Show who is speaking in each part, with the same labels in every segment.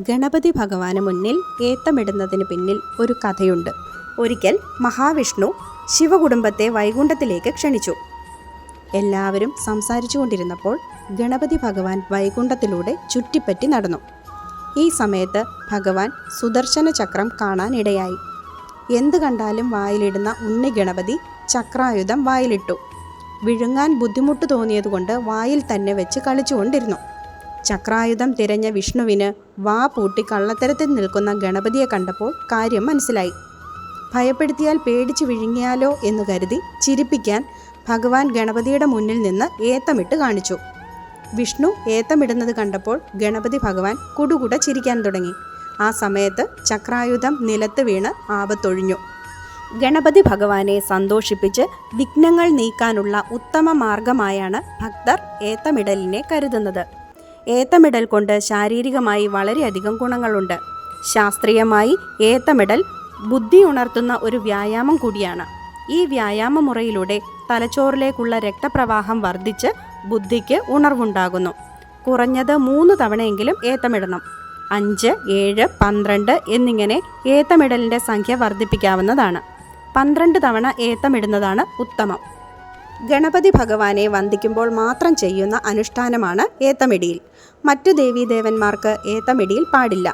Speaker 1: ഗണപതി ഭഗവാന് മുന്നിൽ ഏത്തമിടുന്നതിന് പിന്നിൽ ഒരു കഥയുണ്ട്. ഒരിക്കൽ മഹാവിഷ്ണു ശിവകുടുംബത്തെ വൈകുണ്ഠത്തിലേക്ക് ക്ഷണിച്ചു. എല്ലാവരും സംസാരിച്ചു കൊണ്ടിരുന്നപ്പോൾ ഗണപതി ഭഗവാൻ വൈകുണ്ഠത്തിലൂടെ ചുറ്റിപ്പറ്റി നടന്നു. ഈ സമയത്ത് ഭഗവാൻ സുദർശന ചക്രം കാണാനിടയായി. എന്ത് കണ്ടാലും വായിലിടുന്ന ഉണ്ണി ഗണപതി ചക്രായുധം വായിലിട്ടു. വിഴുങ്ങാൻ ബുദ്ധിമുട്ട് തോന്നിയതുകൊണ്ട് വായിൽ തന്നെ വെച്ച് കളിച്ചുകൊണ്ടിരുന്നു. ചക്രായുധം തിരഞ്ഞ വിഷ്ണുവിന് വാ പൂട്ടി കള്ളത്തരത്തിൽ നിൽക്കുന്ന ഗണപതിയെ കണ്ടപ്പോൾ കാര്യം മനസ്സിലായി. ഭയപ്പെടുത്തിയാൽ പേടിച്ച് വിഴുങ്ങിയാലോ എന്ന് കരുതി ചിരിപ്പിക്കാൻ ഭഗവാൻ ഗണപതിയുടെ മുന്നിൽ നിന്ന് ഏത്തമിട്ട് കാണിച്ചു. വിഷ്ണു ഏത്തമിടുന്നത് കണ്ടപ്പോൾ ഗണപതി ഭഗവാൻ കുടുകുട ചിരിക്കാൻ തുടങ്ങി. ആ സമയത്ത് ചക്രായുധം നിലത്ത് വീണ് ആപത്തൊഴിഞ്ഞു. ഗണപതി ഭഗവാനെ സന്തോഷിപ്പിച്ച് വിഘ്നങ്ങൾ നീക്കാനുള്ള ഉത്തമ മാർഗമായാണ് ഭക്തർ ഏത്തമിടലിനെ കരുതുന്നത്. ഏത്തമിടൽ കൊണ്ട് ശാരീരികമായി വളരെയധികം ഗുണങ്ങളുണ്ട്. ശാസ്ത്രീയമായി ഏത്തമിടൽ ബുദ്ധി ഉണർത്തുന്ന ഒരു വ്യായാമം കൂടിയാണ്. ഈ വ്യായാമ മുറയിലൂടെ തലച്ചോറിലേക്കുള്ള രക്തപ്രവാഹം വർദ്ധിച്ച് ബുദ്ധിക്ക് ഉണർവുണ്ടാകുന്നു. കുറഞ്ഞത് 3 തവണയെങ്കിലും ഏത്തമിടണം. 5, 7, 12 എന്നിങ്ങനെ ഏത്തമിടലിൻ്റെ സംഖ്യ വർദ്ധിപ്പിക്കാവുന്നതാണ്. 12 തവണ ഏത്തമിടുന്നതാണ് ഉത്തമം. ഗണപതി ഭഗവാനെ വന്ദിക്കുമ്പോൾ മാത്രം ചെയ്യുന്ന അനുഷ്ഠാനമാണ് ഏത്തമിടിയിൽ. മറ്റു ദേവീദേവന്മാർക്ക് ഏത്തമിടിയിൽ പാടില്ല.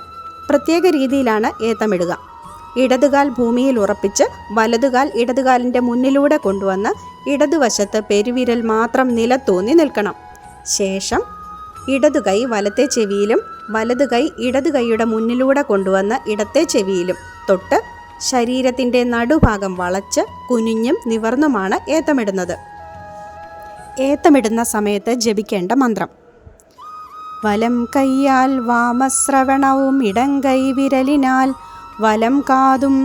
Speaker 1: പ്രത്യേക രീതിയിലാണ് ഏത്തമിടുക. ഇടതുകാൽ ഭൂമിയിൽ ഉറപ്പിച്ച് വലതുകാൽ ഇടതുകാലിൻ്റെ മുന്നിലൂടെ കൊണ്ടുവന്ന് ഇടതുവശത്ത് പെരുവിരൽ മാത്രം നിലത്തൂന്നി നിൽക്കണം. ശേഷം ഇടതുകൈ വലത്തെ ചെവിയിലും വലതുകൈ ഇടതുകൈയുടെ മുന്നിലൂടെ കൊണ്ടുവന്ന് ഇടത്തെ ചെവിയിലും തൊട്ട് ശരീരത്തിൻ്റെ നടുഭാഗം വളച്ച് കുനിഞ്ഞും നിവർന്നുമാണ് ഏത്തമിടുന്നത്. ഏത്തമിടുന്ന സമയത്ത് ജപിക്കേണ്ട മന്ത്രം: വലം കൈയാൽ വാമശ്രവണവും ഇടങ്കൈ വിരലിനാൽ വലം കാതും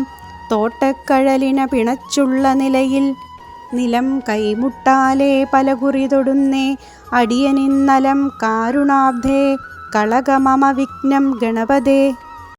Speaker 1: തോട്ടക്കഴലിന പിണച്ചുള്ള നിലയിൽ നിലം കൈമുട്ടാലേ പലകുറി തൊടുന്നേ അടിയനിന്നലം കാരുണാബ്ധേ കളകമമ വിഘ്നം ഗണപതേ.